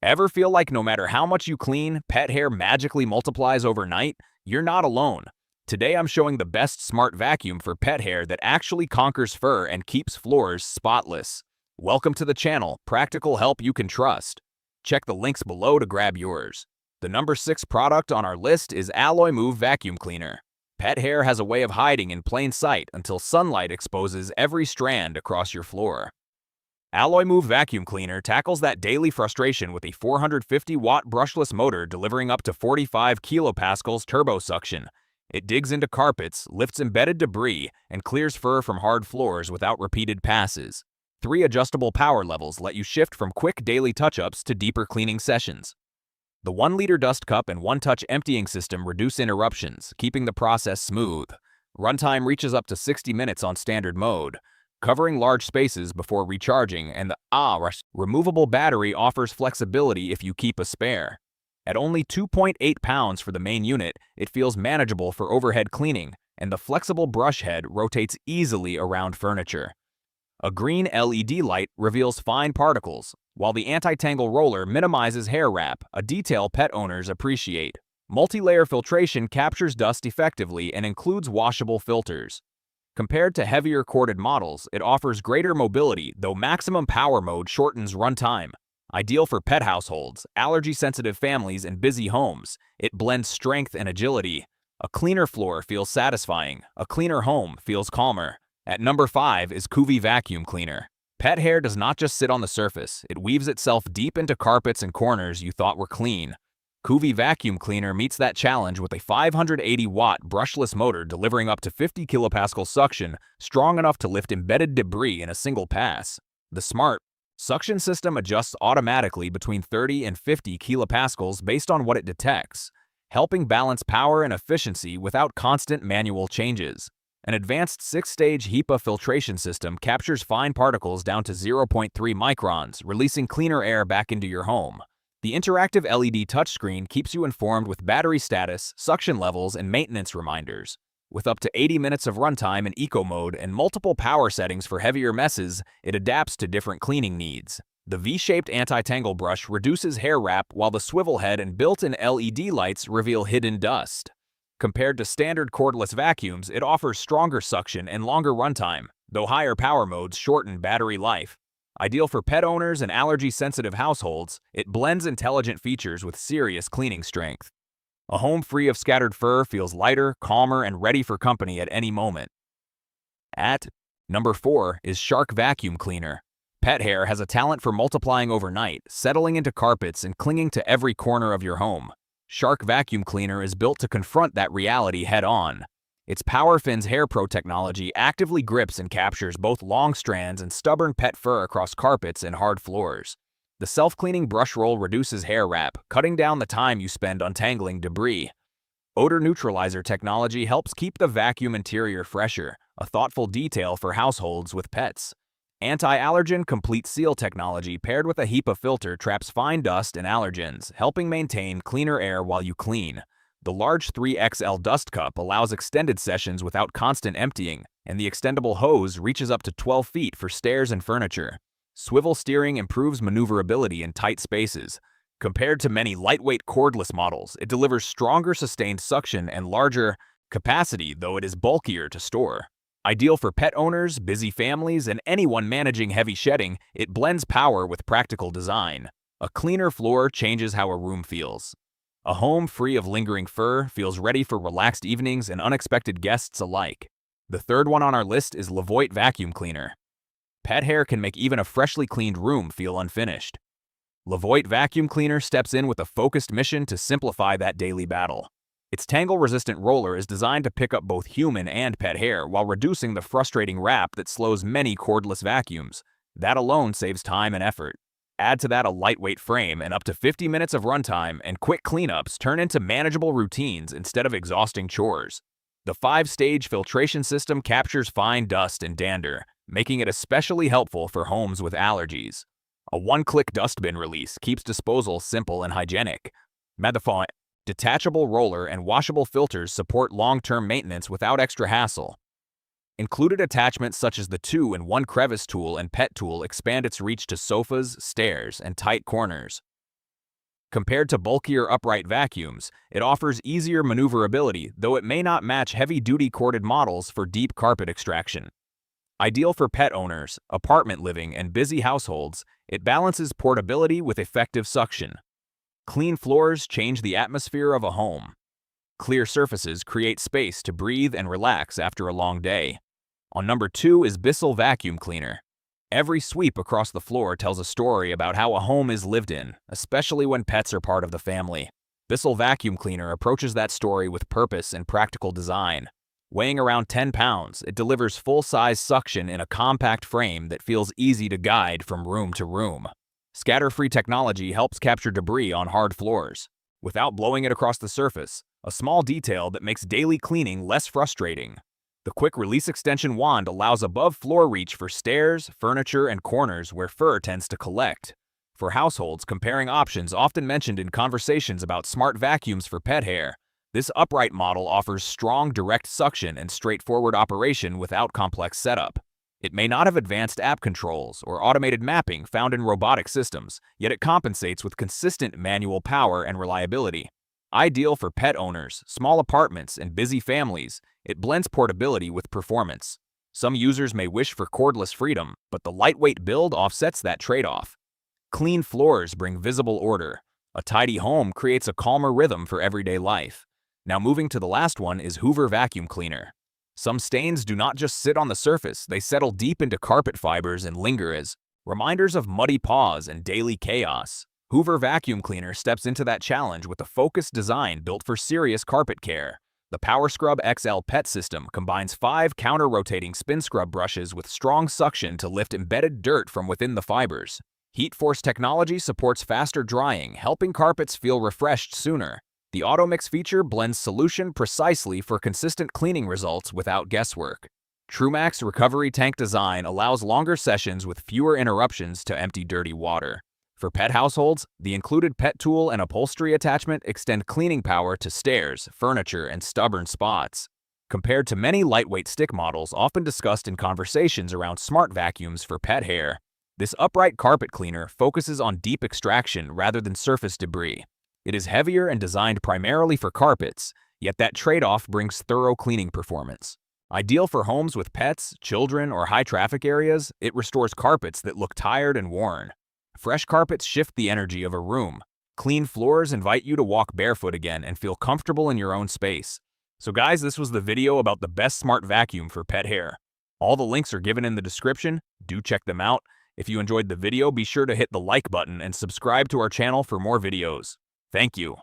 Ever feel like no matter how much you clean, pet hair magically multiplies overnight? You're not alone. Today I'm showing the best smart vacuum for pet hair that actually conquers fur and keeps floors spotless. Welcome to the channel, practical help you can trust. Check the links below to grab yours. The number 6 product on our list is AlloyMove Vacuum Cleaner. Pet hair has a way of hiding in plain sight until sunlight exposes every strand across your floor. AlloyMove Vacuum Cleaner tackles that daily frustration with a 450-watt brushless motor delivering up to 45 kilopascals turbo suction. It digs into carpets, lifts embedded debris, and clears fur from hard floors without repeated passes. 3 adjustable power levels let you shift from quick daily touch-ups to deeper cleaning sessions. The 1-liter dust cup and one-touch emptying system reduce interruptions, keeping the process smooth. Runtime reaches up to 60 minutes on standard mode, covering large spaces before recharging, and the removable battery offers flexibility if you keep a spare. At only 2.8 pounds for the main unit, it feels manageable for overhead cleaning, and the flexible brush head rotates easily around furniture. A green LED light reveals fine particles, while the anti-tangle roller minimizes hair wrap, a detail pet owners appreciate. Multi-layer filtration captures dust effectively and includes washable filters. Compared to heavier corded models, it offers greater mobility, though maximum power mode shortens runtime. Ideal for pet households, allergy-sensitive families, and busy homes, it blends strength and agility. A cleaner floor feels satisfying. A cleaner home feels calmer. At number 5 is Coovy Vacuum Cleaner. Pet hair does not just sit on the surface, it weaves itself deep into carpets and corners you thought were clean. Coovy Vacuum Cleaner meets that challenge with a 580-watt brushless motor delivering up to 50 kilopascal suction, strong enough to lift embedded debris in a single pass. The smart suction system adjusts automatically between 30 and 50 kilopascals based on what it detects, helping balance power and efficiency without constant manual changes. An advanced 6-stage HEPA filtration system captures fine particles down to 0.3 microns, releasing cleaner air back into your home. The interactive LED touchscreen keeps you informed with battery status, suction levels, and maintenance reminders. With up to 80 minutes of runtime in eco mode and multiple power settings for heavier messes, it adapts to different cleaning needs. The V-shaped anti-tangle brush reduces hair wrap, while the swivel head and built-in LED lights reveal hidden dust. Compared to standard cordless vacuums, it offers stronger suction and longer runtime, though higher power modes shorten battery life. Ideal for pet owners and allergy-sensitive households, it blends intelligent features with serious cleaning strength. A home free of scattered fur feels lighter, calmer, and ready for company at any moment. At number 4 is Shark Vacuum Cleaner. Pet hair has a talent for multiplying overnight, settling into carpets and clinging to every corner of your home. Shark Vacuum Cleaner is built to confront that reality head-on. Its PowerFins Hair Pro technology actively grips and captures both long strands and stubborn pet fur across carpets and hard floors. The self-cleaning brush roll reduces hair wrap, cutting down the time you spend untangling debris. Odor neutralizer technology helps keep the vacuum interior fresher, a thoughtful detail for households with pets. Anti-allergen complete seal technology paired with a HEPA filter traps fine dust and allergens, helping maintain cleaner air while you clean. The large 3XL dust cup allows extended sessions without constant emptying, and the extendable hose reaches up to 12 feet for stairs and furniture. Swivel steering improves maneuverability in tight spaces. Compared to many lightweight cordless models, it delivers stronger sustained suction and larger capacity, though it is bulkier to store. Ideal for pet owners, busy families, and anyone managing heavy shedding, it blends power with practical design. A cleaner floor changes how a room feels. A home free of lingering fur feels ready for relaxed evenings and unexpected guests alike. The third one on our list is LEVOIT Vacuum Cleaner. Pet hair can make even a freshly cleaned room feel unfinished. LEVOIT Vacuum Cleaner steps in with a focused mission to simplify that daily battle. Its tangle-resistant roller is designed to pick up both human and pet hair while reducing the frustrating wrap that slows many cordless vacuums. That alone saves time and effort. Add to that a lightweight frame and up to 50 minutes of runtime, and quick cleanups turn into manageable routines instead of exhausting chores. The 5-stage filtration system captures fine dust and dander, making it especially helpful for homes with allergies. A one-click dustbin release keeps disposal simple and hygienic. The detachable roller and washable filters support long-term maintenance without extra hassle. Included attachments such as the 2-in-1 crevice tool and pet tool expand its reach to sofas, stairs, and tight corners. Compared to bulkier upright vacuums, it offers easier maneuverability, though it may not match heavy-duty corded models for deep carpet extraction. Ideal for pet owners, apartment living, and busy households, it balances portability with effective suction. Clean floors change the atmosphere of a home. Clear surfaces create space to breathe and relax after a long day. On number 2 is Bissell Vacuum Cleaner. Every sweep across the floor tells a story about how a home is lived in, especially when pets are part of the family. Bissell Vacuum Cleaner approaches that story with purpose and practical design. Weighing around 10 pounds, it delivers full-size suction in a compact frame that feels easy to guide from room to room. Scatter-free technology helps capture debris on hard floors, without blowing it across the surface, a small detail that makes daily cleaning less frustrating. The quick-release extension wand allows above-floor reach for stairs, furniture, and corners where fur tends to collect. For households comparing options often mentioned in conversations about smart vacuums for pet hair, this upright model offers strong direct suction and straightforward operation without complex setup. It may not have advanced app controls or automated mapping found in robotic systems, yet it compensates with consistent manual power and reliability. Ideal for pet owners, small apartments, and busy families, it blends portability with performance. Some users may wish for cordless freedom, but the lightweight build offsets that trade-off. Clean floors bring visible order. A tidy home creates a calmer rhythm for everyday life. Now moving to the last one is Hoover Vacuum Cleaner. Some stains do not just sit on the surface, they settle deep into carpet fibers and linger as reminders of muddy paws and daily chaos. Hoover Vacuum Cleaner steps into that challenge with a focused design built for serious carpet care. The Power Scrub XL Pet System combines 5 counter-rotating spin scrub brushes with strong suction to lift embedded dirt from within the fibers. Heat Force technology supports faster drying, helping carpets feel refreshed sooner. The Auto Mix feature blends solution precisely for consistent cleaning results without guesswork. Toomanyaccessories recovery tank design allows longer sessions with fewer interruptions to empty dirty water. For pet households, the included pet tool and upholstery attachment extend cleaning power to stairs, furniture, and stubborn spots. Compared to many lightweight stick models often discussed in conversations around smart vacuums for pet hair, this upright carpet cleaner focuses on deep extraction rather than surface debris. It is heavier and designed primarily for carpets, yet that trade-off brings thorough cleaning performance. Ideal for homes with pets, children, or high-traffic areas, it restores carpets that look tired and worn. Fresh carpets shift the energy of a room. Clean floors invite you to walk barefoot again and feel comfortable in your own space. So guys, this was the video about the best smart vacuum for pet hair. All the links are given in the description. Do check them out. If you enjoyed the video, be sure to hit the like button and subscribe to our channel for more videos. Thank you.